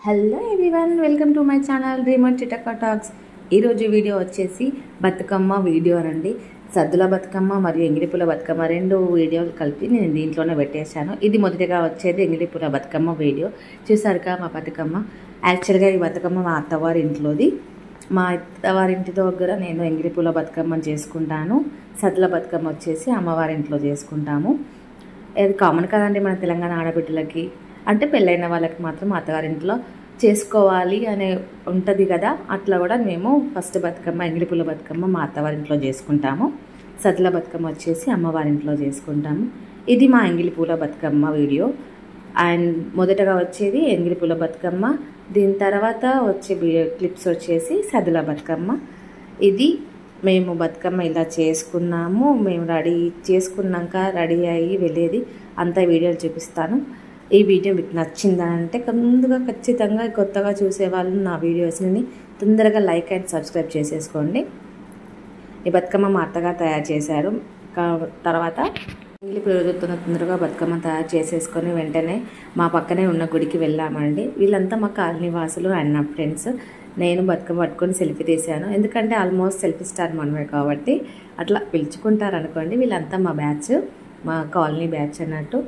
Hello everyone, welcome to my channel dream and Chitka talks. ఈరోజు video వచ్చేసి Bathukamma video అండి. సద్దుల బతుకమ్మ మరియు ఎంగిలిపూల బతుకమ్మ రెండు వీడియోలు కలిపి నేను దీంట్లోనే పెట్టేశాను. ఇది మొదటిగా వచ్చేది ఎంగిలిపూల బతుకమ్మ వీడియో. చూసారుగా మా బతుకమ్మ. యాక్చువల్గా ఈ బతుకమ్మ మా అత్తవారి ఇంట్లోది. మా అత్తవారింటి దగ్గర నేను ఎంగిలిపూల బతుకమ్మ చేసుకుంటాను. సద్దుల బతుకమ్మ వచ్చేసి అమ్మవారింట్లో చేసుకుంటాము. ఇది కామన్ కదండి మన తెలంగాణ ఆడబిడ్డలకి. అంటే పెళ్ళైన వాళ్ళకి మాత్రం అత్తగారింట్లో చేసుకోవాలి అనే ఉంటుంది కదా. అట్లా కూడా మేము ఫస్ట్ బతుకమ్మ ఎంగిలిపూల బతుకమ్మ మా అత్తవారింట్లో చేసుకుంటాము. సద్దుల బతుకమ్మ వచ్చేసి అమ్మవారింట్లో చేసుకుంటాము. ఇది మా ఎంగిలిపూల బతుకమ్మ వీడియో. అండ్ మొదటగా వచ్చేది ఎంగిలిపూల బతుకమ్మ, దీని తర్వాత వచ్చే క్లిప్స్ వచ్చేసి సద్దుల బతుకమ్మ. ఇది మేము బతుకమ్మ ఇలా చేసుకున్నాము. మేము రెడీ చేసుకున్నాక రెడీ అయ్యి వెళ్ళేది అంత వీడియోలు చూపిస్తాను. ఈ వీడియో మీకు నచ్చిందంటే ముందుగా ఖచ్చితంగా కొత్తగా చూసేవాళ్ళు నా వీడియోస్ని తొందరగా లైక్ అండ్ సబ్స్క్రైబ్ చేసేసుకోండి. ఈ బతుకమ్మ మా అత్తగా తయారు చేశారు. తర్వాత ఎంగిలిపూల తొందరగా బతుకమ్మ తయారు చేసేసుకొని వెంటనే మా పక్కనే ఉన్న గుడికి వెళ్ళామండి. వీళ్ళంతా మా కాలనీ వాసులు అండ్ నా ఫ్రెండ్స్. నేను బతుకమ్మ పట్టుకొని సెల్ఫీ తీశాను. ఎందుకంటే ఆల్మోస్ట్ సెల్ఫీ స్టార్ మనమే కాబట్టి అట్లా పిలుచుకుంటారు అనుకోండి. వీళ్ళంతా మా బ్యాచ్, మా కాలనీ బ్యాచ్ అన్నట్టు.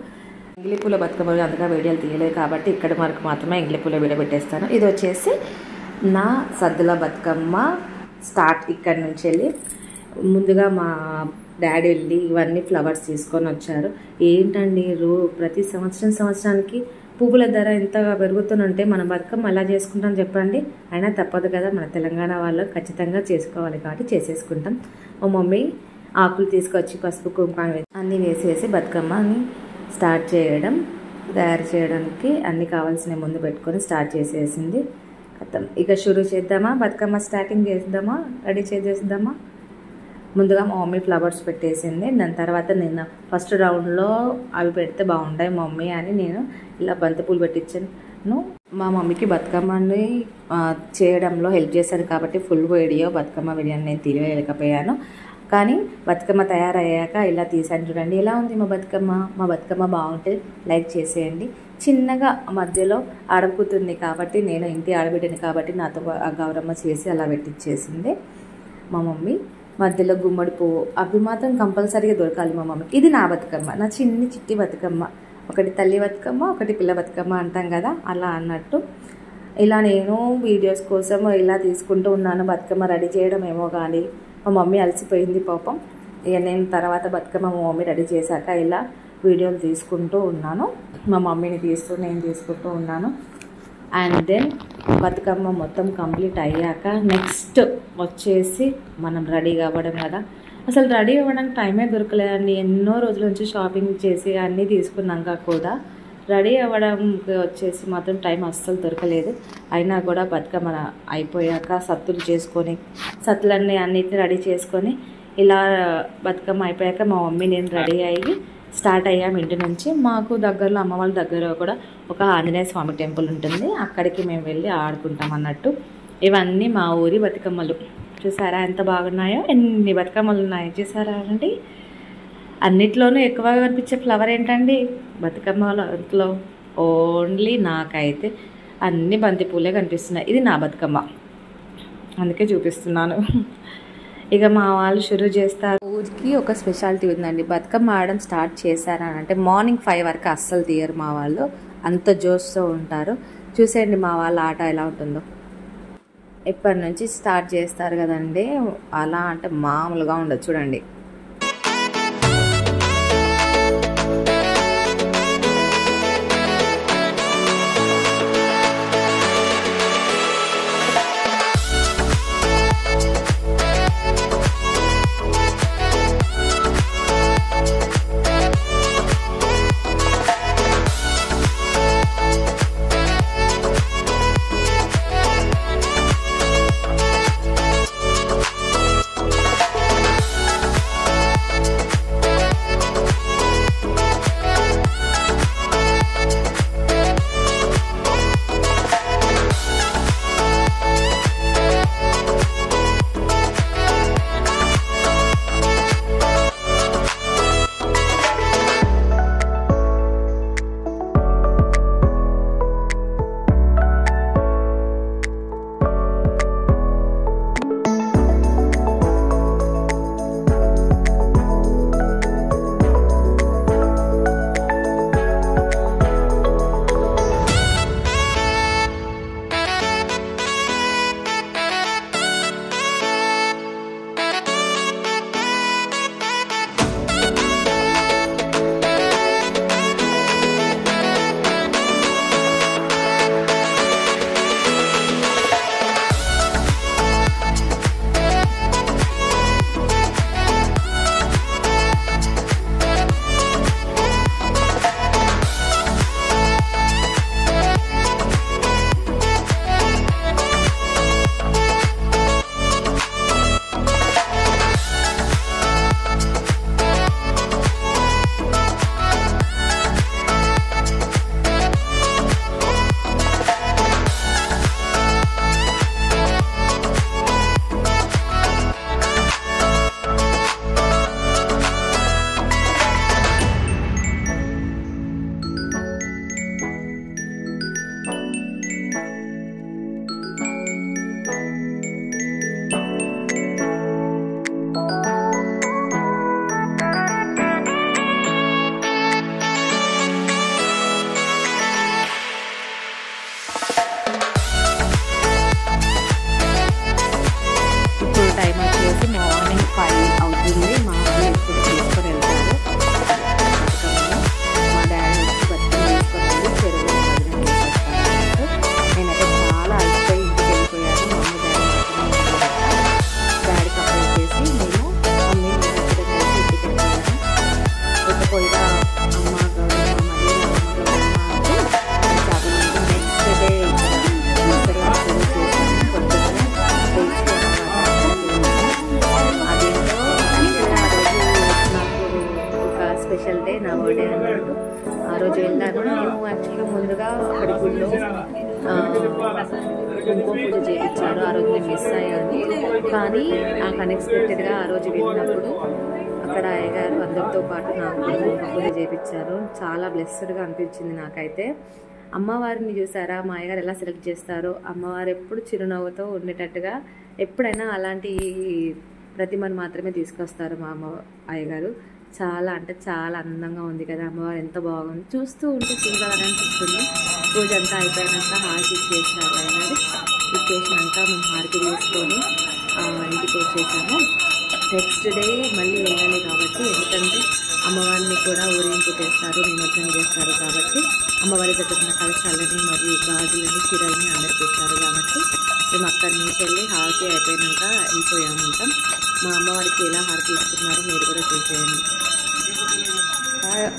ఎంగిలిపూల బతుకమ్మ అంతగా వీడియోలు తీయలేదు కాబట్టి ఇక్కడ వరకు మాత్రమే ఎంగిలిపూల వీడియో పెట్టేస్తాను. ఇది వచ్చేసి నా సద్దుల బతుకమ్మ స్టార్ట్. ఇక్కడ నుంచి వెళ్ళి ముందుగా మా డాడీ వెళ్ళి ఇవన్నీ ఫ్లవర్స్ తీసుకొని వచ్చారు. ఏంటండి ప్రతి సంవత్సరానికి పువ్వుల ధర ఎంతగా పెరుగుతుందంటే మన బతుకమ్మ ఎలా చేసుకుంటాం చెప్పండి. అయినా తప్పదు కదా, మన తెలంగాణ వాళ్ళు ఖచ్చితంగా చేసుకోవాలి కాబట్టి చేసేసుకుంటాం. మా మమ్మీ ఆకులు తీసుకొచ్చి పసుపు కుంకుమ అన్నీ వేసేసి బతుకమ్మని తయారు చేయడానికి అన్నీ కావాల్సిన ముందు పెట్టుకొని స్టార్ట్ చేసేసింది. ఇక షురూ చేద్దామా, బతుకమ్మ స్టార్టింగ్ చేద్దామా, రెడీ చేసేద్దామా. ముందుగా మా మమ్మీ ఫ్లవర్స్ పెట్టేసింది. దాని తర్వాత నేను ఫస్ట్ రౌండ్లో అవి పెడితే బాగుంటాయి మమ్మీ అని నేను ఇలా బంతిపూలు పెట్టించాను. మా మమ్మీకి బతుకమ్మని చేయడంలో హెల్ప్ చేశాను కాబట్టి ఫుల్ వీడియో బతుకమ్మ వీడియో నేను తీయలేకపోయాను. కానీ బతుకమ్మ తయారయ్యాక ఇలా తీసాను. చూడండి ఎలా ఉంది మా బతుకమ్మ. మా బతుకమ్మ బాగుంటే లైక్ చేసేయండి. చిన్నగా మధ్యలో అడుగుతుంది కాబట్టి నేను ఇంటి ఆడబిడ్డని కాబట్టి నాతో గౌరమ్మ చేసి అలా పెట్టించేసింది మా మమ్మీ. మధ్యలో గుమ్మడి పువ్వు అవి మాత్రం కంపల్సరీగా దొరకాలి మా మమ్మీకి. ఇది నా బతుకమ్మ, నా చిట్టి బతుకమ్మ. ఒకటి తల్లి బతుకమ్మ, ఒకటి పిల్ల బతుకమ్మ అంటాం కదా, అలా అన్నట్టు. ఇలా నేను వీడియోస్ కోసం ఇలా తీసుకుంటూ ఉన్నాను. బతుకమ్మ రెడీ చేయడం ఏమో కానీ మా మమ్మీ అలసిపోయింది పాపం. ఇక నేను తర్వాత బతుకమ్మ మా మమ్మీ రెడీ చేశాక ఇలా వీడియోలు తీసుకుంటూ ఉన్నాను. మా మమ్మీని నేను తీసుకుంటూ ఉన్నాను. అండ్ దెన్ బతుకమ్మ మొత్తం కంప్లీట్ అయ్యాక నెక్స్ట్ వచ్చేసి మనం రెడీ అవ్వడం కదా. అసలు రెడీ అవ్వడానికి టైమే దొరకలేదండి. ఎన్నో రోజుల నుంచి షాపింగ్ చేసి అన్నీ తీసుకున్నాక కూడా రెడీ అవ్వడానికి వచ్చేసి మాత్రం టైం అస్సలు దొరకలేదు. అయినా కూడా బతుకమ్మ అయిపోయాక సత్తులు చేసుకొని అన్నిటిని రెడీ చేసుకొని ఇలా బతుకమ్మ అయిపోయాక మా మమ్మీ నేను రెడీ అయ్యి స్టార్ట్ అయ్యాం ఇంటి నుంచి. మాకు దగ్గరలో అమ్మ వాళ్ళ దగ్గర కూడా ఒక ఆంజనేయ స్వామి టెంపుల్ ఉంటుంది, అక్కడికి మేము వెళ్ళి ఆడుకుంటాం అన్నట్టు. ఇవన్నీ మా ఊరి బతుకమ్మలు. చూసారా ఎంత బాగున్నాయో, ఎన్ని బతుకమ్మలు ఉన్నాయో చూసారా అండి. అన్నిట్లోనూ ఎక్కువగా కనిపించే ఫ్లవర్ ఏంటండి బతుకమ్మలో? ఓన్లీ నాకైతే అన్ని బంతిపూలే కనిపిస్తున్నాయి. ఇది నా బతుకమ్మ, అందుకే చూపిస్తున్నాను. ఇక మా వాళ్ళు షురూ చేస్తారు. ఊరికి ఒక స్పెషాలిటీ ఉందండి. బతుకమ్మ ఆడడం స్టార్ట్ చేశారని అంటే మార్నింగ్ 5 వరకు అస్సలు తీయరు మా వాళ్ళు, అంత జోష్తో ఉంటారు. చూసేయండి మా వాళ్ళ ఆట ఎలా ఉంటుందో. ఇప్పటి నుంచి స్టార్ట్ చేస్తారు కదండి, అలా అంటే మామూలుగా ఉండదు చూడండి. బర్త్డే అన్నట్టు ఆ రోజు వెళ్ళాను. నేను యాక్చువల్గా ముందుగా అక్కడి గుళ్ళో కుంకుమ పూజ చేయించారు. ఆ రోజు నేను మిస్ అయ్యాను. కానీ నాకు అన్ఎక్స్పెక్టెడ్గా ఆ రోజు వెళ్ళినప్పుడు అక్కడ అయ్యగారు అందరితో పాటు నాకు కుంకుమ పూజ చేయించారు. చాలా బ్లెస్డ్గా అనిపించింది నాకైతే. అమ్మవారిని చూసారా, మా అయ్యగారు ఎలా సెలెక్ట్ చేస్తారో, అమ్మవారు ఎప్పుడు చిరునవ్వుతో ఉండేటట్టుగా ఎప్పుడైనా అలాంటి ప్రతిమను మాత్రమే తీసుకొస్తారు మా అయ్యగారు. చాలా అంటే చాలా అందంగా ఉంది కదా అమ్మవారు, ఎంత బాగుంది. చూస్తూ ఉంటే చూడాలని అనిపిస్తుంది. పూజ అంతా అయిపోయాక హారతి ఇచ్చేసినారు అయ్యగారు. ఇచ్చేసినాక మేము హారతి తీసుకొని ఇంటికి వచ్చేసాము. నెక్స్ట్ డే మళ్ళీ వెళ్ళాలి కాబట్టి, ఎందుకంటే అమ్మవారిని కూడా ఊరేగింపు చేస్తారు, నిమజ్జనం చేస్తారు కాబట్టి అమ్మవారి దగ్గర ఉన్న కలశాలని మరియు గాజులని చీరలని అందరికి ఇస్తారు కాబట్టి మేము అక్కడి నుంచి వెళ్ళి హారతి అయిపోయాక వెళ్ళిపోయామంటాం. మా అమ్మవారికి ఎలా హారతి ఇస్తున్నారో మీరు కూడా చూసేయండి.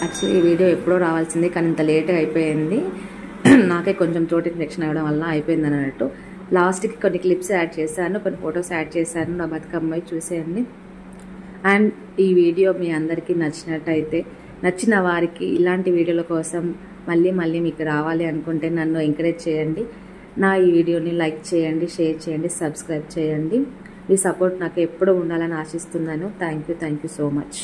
యాక్చువల్లీ ఈ వీడియో ఎప్పుడో రావాల్సింది కానీ ఇంత లేట్గా అయిపోయింది. నాకే కొంచెం థ్రోట్ ఇన్ఫెక్షన్ అవ్వడం వల్ల అయిపోయింది అన్నట్టు. లాస్ట్కి కొన్ని క్లిప్స్ యాడ్ చేశాను, కొన్ని ఫొటోస్ యాడ్ చేశాను. నా బతుకమ్మాయి చూసేయండి. అండ్ ఈ వీడియో మీ అందరికీ నచ్చినట్టయితే, నచ్చిన వారికి ఇలాంటి వీడియోల కోసం మళ్ళీ మళ్ళీ మీకు రావాలి అనుకుంటే నన్ను ఎంకరేజ్ చేయండి. నా ఈ వీడియోని లైక్ చేయండి, షేర్ చేయండి, సబ్స్క్రైబ్ చేయండి. మీ సపోర్ట్ నాకు ఎప్పుడూ ఉండాలని ఆశిస్తున్నాను. Thank you so much.